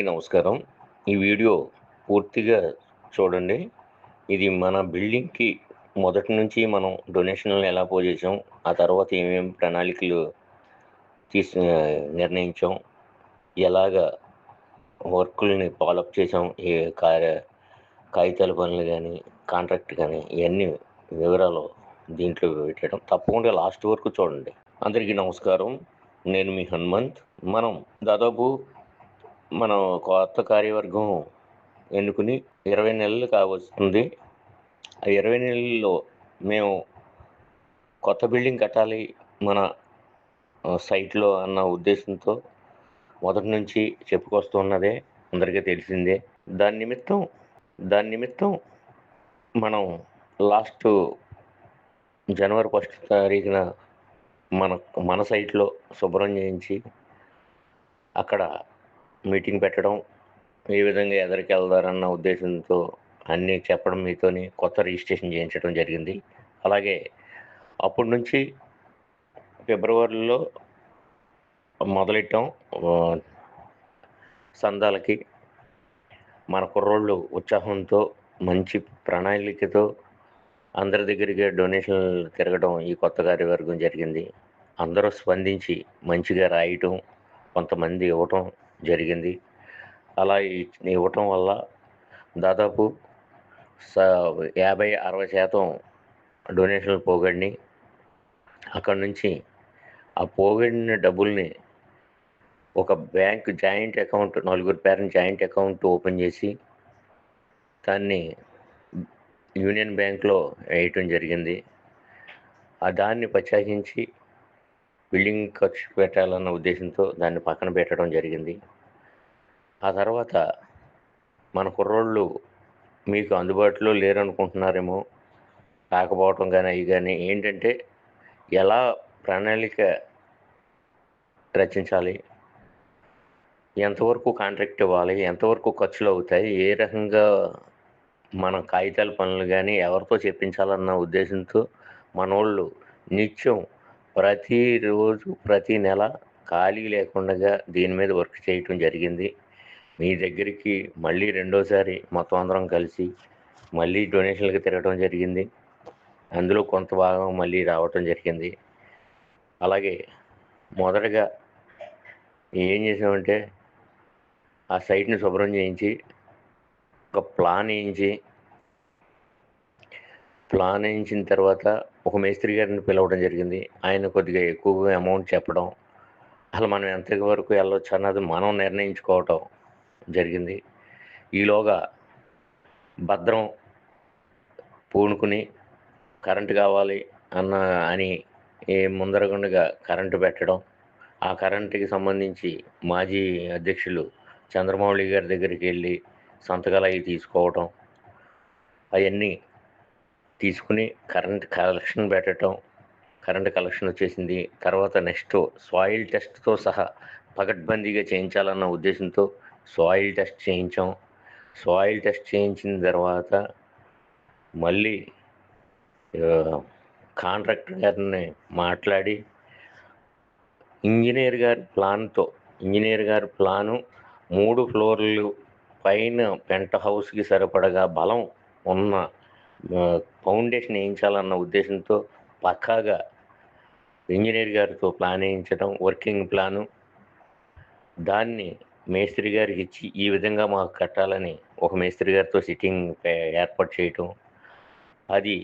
నమస్కారం. ఈ వీడియో పూర్తిగా చూడండి. ఇది మన బిల్డింగ్‌కి మొదటి నుంచి మనం డొనేషన్‌లను ఎలా చేసాం, ఆ తర్వాత ఏమేం ప్రణాళికలు నిర్ణయించాం, ఎలాగా వర్కుల్ని ఫాలోఅప్ చేసాం, ఏ కార్య కాగితాల పనులు గానీ, కాంట్రాక్ట్ గానీ, ఇయన్నీ వివరాలు దీంట్లో పెట్టడం. తప్పకుండా లాస్ట్ వరకు చూడండి. అందరికీ నమస్కారం. నేను మీ హనుమంత్. మనం దాదాపు మనం కొత్త కార్యవర్గం ఎన్నుకుని 20 నెలలు కావస్తుంది. ఆ 20 నెలల్లో మేము కొత్త బిల్డింగ్ కట్టాలి మన సైట్‌లో అన్న ఉద్దేశంతో మొదటి నుంచి చెప్పుకొస్తున్నదే అందరికీ తెలిసిందే. దాని నిమిత్తం మనం లాస్టు జనవరి 1 తారీఖున మన మన సైట్‌లో శుభ్రం చేయించి, అక్కడ మీటింగ్ పెట్టడం, ఏ విధంగా ఎదరికెళ్తారన్న ఉద్దేశంతో అన్నీ చెప్పడం మీతోని కొత్త రిజిస్ట్రేషన్ చేయించడం జరిగింది. అలాగే అప్పటి నుంచి ఫిబ్రవరిలో మొదలెట్టాం. సందాలకి మన కుర్రోళ్ళు ఉత్సాహంతో, మంచి ప్రణాళికతో అందరి దగ్గరికి డొనేషన్లు తిరగడం ఈ కొత్త కార్యవర్గం జరిగింది. అందరూ స్పందించి మంచిగా రాయటం, కొంతమంది ఇవ్వటం జరిగింది. అలా ఇవ్వటం వల్ల దాదాపు 50-60% డొనేషన్లు పోగొడిని. అక్కడి నుంచి ఆ పోగొడిన డబ్బుల్ని ఒక బ్యాంక్ జాయింట్ అకౌంట్, నలుగురు పేరెంట్ జాయింట్ అకౌంట్ ఓపెన్ చేసి దాన్ని యూనియన్ బ్యాంక్‌లో వేయటం జరిగింది. దాన్ని ప్రత్యేకించి బిల్డింగ్ ఖర్చు పెట్టాలన్న ఉద్దేశంతో దాన్ని పక్కన పెట్టడం జరిగింది. ఆ తర్వాత మన కుర్రోళ్ళు మీకు అందుబాటులో లేరనుకుంటున్నారేమో, రాకపోవటం గానీ, అయి గానీ ఏంటంటే ఎలా ప్రణాళిక రచించాలి, ఎంతవరకు కాంట్రాక్ట్ ఇవ్వాలి, ఎంతవరకు ఖర్చులవుతాయి, ఏ రకంగా మన కాగితాల పనులు గానీ ఎవరితో చెప్పించాలన్న ఉద్దేశంతో మనోళ్ళు నిత్యం ప్రతిరోజు, ప్రతి నెల ఖాళీ లేకుండగా దీని మీద వర్క్ చేయటం జరిగింది. మీ దగ్గరికి మళ్ళీ రెండోసారి మొత్తం అందరం కలిసి మళ్ళీ డొనేషన్‌లకి తిరగటం జరిగింది. అందులో కొంత భాగం మళ్ళీ రావటం జరిగింది. అలాగే మొదటగా ఏం చేసామంటే, ఆ సైట్‌ని శుభ్రం చేయించి, ఒక ప్లాన్ ఏయించిన తర్వాత ఒక మేస్త్రి గారిని పిలవడం జరిగింది. ఆయన కొద్దిగా ఎక్కువగా అమౌంట్ చెప్పడం, అసలు మనం ఎంత వరకు వెళ్ళొచ్చు అన్నది మనం నిర్ణయించుకోవటం జరిగింది. ఈలోగా భద్రం పూనుకుని కరెంట్ కావాలి అని ముందరగుండగా కరెంటు పెట్టడం, ఆ కరెంటుకి సంబంధించి మాజీ అధ్యక్షులు చంద్రమౌళి గారి దగ్గరికి వెళ్ళి సంతకాలు అవి తీసుకోవటం, అవన్నీ తీసుకుని కరెంట్ కలెక్షన్ పెట్టడం. కరెంట్ కలెక్షన్ వచ్చేసింది. తర్వాత నెక్స్ట్ సాయిల్ టెస్ట్‌తో సహా పకడ్బందీగా చేయించాలన్న ఉద్దేశంతో సాయిల్ టెస్ట్ చేయించాం. సాయిల్ టెస్ట్ చేయించిన తర్వాత మళ్ళీ కాంట్రాక్టర్ గారిని మాట్లాడి ఇంజినీర్ గారి ప్లాను 3 ఫ్లోర్లు పైన పెంట్ హౌస్‌కి సరిపడగా బలం ఉన్న ఫౌండేషన్ ఏయించాలన్న ఉద్దేశంతో పక్కాగా ఇంజినీర్ గారితో ప్లాన్ ఏయించడం, వర్కింగ్ ప్లాను. దాన్ని మేస్త్రి గారికి ఇచ్చి, ఈ విధంగా మాకు కట్టాలని ఒక మేస్త్రి గారితో సిట్టింగ్ ఏర్పాటు చేయటం. అది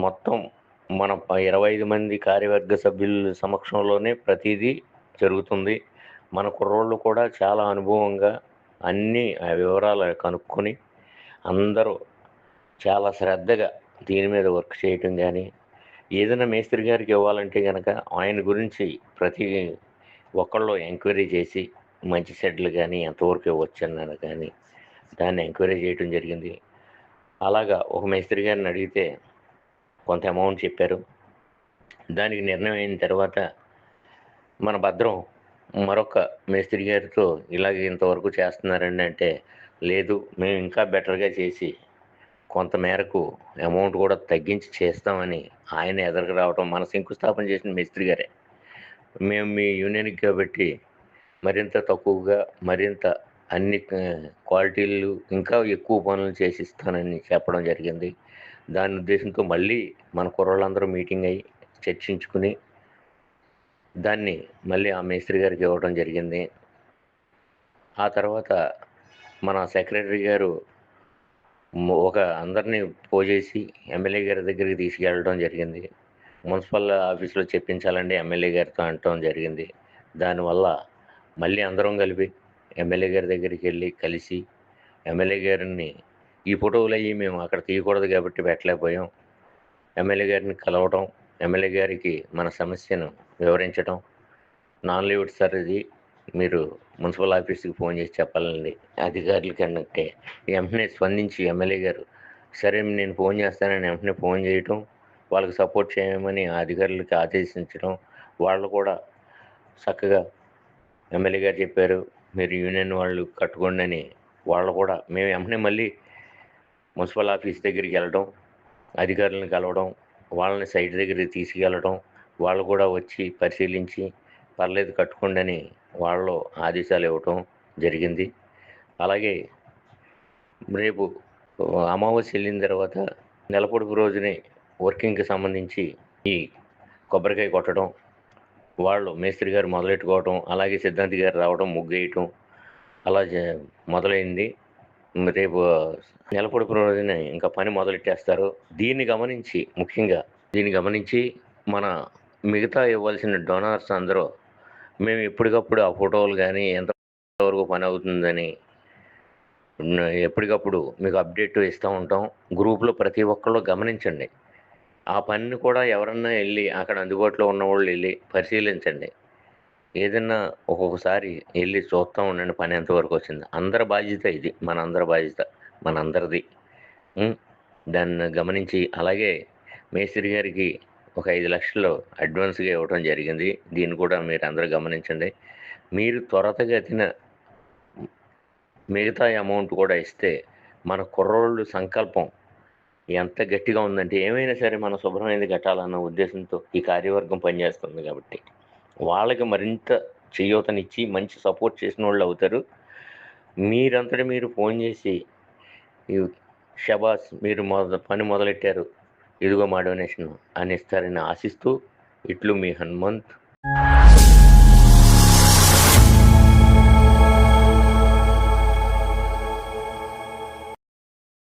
మొత్తం మన 25 మంది కార్యవర్గ సభ్యుల సమక్షంలోనే ప్రతీదీ జరుగుతుంది. మన కుర్రోళ్ళు కూడా చాలా అనుభవంగా అన్నీ ఆ వివరాలు కనుక్కొని అందరూ చాలా శ్రద్ధగా దీని మీద వర్క్ చేయటం గానీ, ఏదైనా మేస్త్రి గారికి ఇవ్వాలంటే గనక ఆయన గురించి ప్రతి ఒక్కళ్ళు ఎంక్వైరీ చేసి మంచి చెడ్డలు గానీ, ఎంతవరకు ఇవ్వచ్చన్నది కానీ దాన్ని ఎంక్వైరీ చేయటం జరిగింది. అలాగా ఒక మేస్త్రి గారిని అడిగితే కొంత అమౌంట్ చెప్పారు. దానికి నిర్ణయం అయిన తర్వాత మన భద్రం మరొక మేస్త్రి గారితో ఇలాగ ఇంతవరకు చేస్తున్నారండి అంటే, లేదు మేము ఇంకా బెటర్‌గా చేసి కొంత మేరకు అమౌంట్ కూడా తగ్గించి చేస్తామని ఆయన ఎదురుకు రావటం, మన శంకుస్థాపన చేసిన మేస్త్రి గారే. మేము మీ యూనియన్‌కి కాబట్టి మరింత తక్కువగా, మరింత అన్ని క్వాలిటీలు ఇంకా ఎక్కువ పనులు చేసిస్తానని చెప్పడం జరిగింది. దాని ఉద్దేశంతో మళ్ళీ మన కుర్రోళ్ళందరూ మీటింగ్ అయ్యి చర్చించుకుని, దాన్ని మళ్ళీ ఆ మేస్త్రి గారికి ఇవ్వడం జరిగింది. ఆ తర్వాత మన సెక్రటరీ గారు ఒక అందరిని పోజేసి ఎమ్మెల్యే గారి దగ్గరికి తీసుకెళ్ళడం జరిగింది. మున్సిపల్ ఆఫీస్‌లో చెప్పించాలండి ఎమ్మెల్యే గారితో అనటం జరిగింది. దానివల్ల మళ్ళీ అందరం కలిపి ఎమ్మెల్యే గారి దగ్గరికెళ్ళి కలిసి, ఎమ్మెల్యే గారిని ఈ ఫోటోలయ్యి మేము అక్కడ తీయకూడదు కాబట్టి పెట్టలేకపోయాం. ఎమ్మెల్యే గారిని కలవటం, ఎమ్మెల్యే గారికి మన సమస్యను వివరించటం, నాన్ లీవ్డ్ సార్ ఇది. మీరు మున్సిపల్ ఆఫీస్‌కి ఫోన్ చేసి చెప్పాలండి. అధికారులకంటే వెంటనే స్పందించి ఎమ్మెల్యే గారు, సరే నేను ఫోన్ చేస్తానని వెంటనే ఫోన్ చేయటం, వాళ్ళకి సపోర్ట్ చేయమని ఆ అధికారులకి ఆదేశించడం, వాళ్ళు కూడా చక్కగా ఎమ్మెల్యే గారు చెప్పారు, మీరు యూనియన్ వాళ్ళు కట్టుకోండని వాళ్ళు కూడా మేము వెంటనే మళ్ళీ మున్సిపల్ ఆఫీస్ దగ్గరికెళ్ళడం, అధికారులను కలవడం, వాళ్ళని సైట్ దగ్గరికి తీసుకెళ్ళడం, వాళ్ళు కూడా వచ్చి పరిశీలించి పర్లేదు కట్టుకోండని వాళ్ళు ఆదేశాలు ఇవ్వటం జరిగింది. అలాగే రేపు అమావాస్య వెళ్ళిన తర్వాత నెలపొడుపు రోజునే వర్కింగ్‌కి సంబంధించి ఈ కొబ్బరికాయ కొట్టడం, వాళ్ళు మేస్త్రి గారు మొదలెట్టుకోవటం, అలాగే సిద్ధాంతి గారు రావడం, ముగ్గేయటం అలా మొదలైంది. రేపు నెలపొడుపు రోజునే ఇంకా పని మొదలెట్టేస్తారు. ముఖ్యంగా దీన్ని గమనించి మన మిగతా ఇవ్వాల్సిన డోనార్స్ అందరూ మేము ఎప్పటికప్పుడు ఆ ఫోటోలు గానీ, ఎంతవరకు పనవుతుందని ఎప్పటికప్పుడు మీకు అప్డేట్ ఇస్తా ఉంటాం. గ్రూప్‌లో ప్రతి ఒక్కళ్ళు గమనించండి. ఆ పనిని కూడా ఎవరన్నా ఎళ్లి అక్కడ అందుబాటులో ఉన్నవాళ్ళు ఎళ్లి పరిశీలించండి. ఏదన్నా ఒక్కొక్కసారి ఎళ్లి చూస్తా ఉండండి పని ఎంతవరకొచ్చిందో. అందరి బాధ్యత ఇది. మనందరి బాధ్యత. మనందరిది. హ్మ్. దాన్ని గమనించి అలాగే మేస్త్రి గారికి ఒక 5,00,000 అడ్వాన్స్‌గా ఇవ్వటం జరిగింది. దీన్ని కూడా మీరందరూ గమనించండి. మీరు త్వరితగతిన మిగతా అమౌంట్ కూడా ఇస్తే మన కుర్రోళ్ళు సంకల్పం ఎంత గట్టిగా ఉందంటే ఏమైనా సరే మనం శుభ్రమైనది కట్టాలన్న ఉద్దేశంతో ఈ కార్యవర్గం పనిచేస్తుంది కాబట్టి, వాళ్ళకి మరింత చేయూతనిచ్చి మంచి సపోర్ట్ చేసినోళ్ళు అవుతారు. మీరంతట మీరు ఫోన్ చేసి ఈ షబాష్ మీరు పని మొదలెట్టారు. ఇదిగో మా డొనేషన్ అని ఇస్తారని ఆశిస్తూ ఇట్లు మీ హనుమంత్.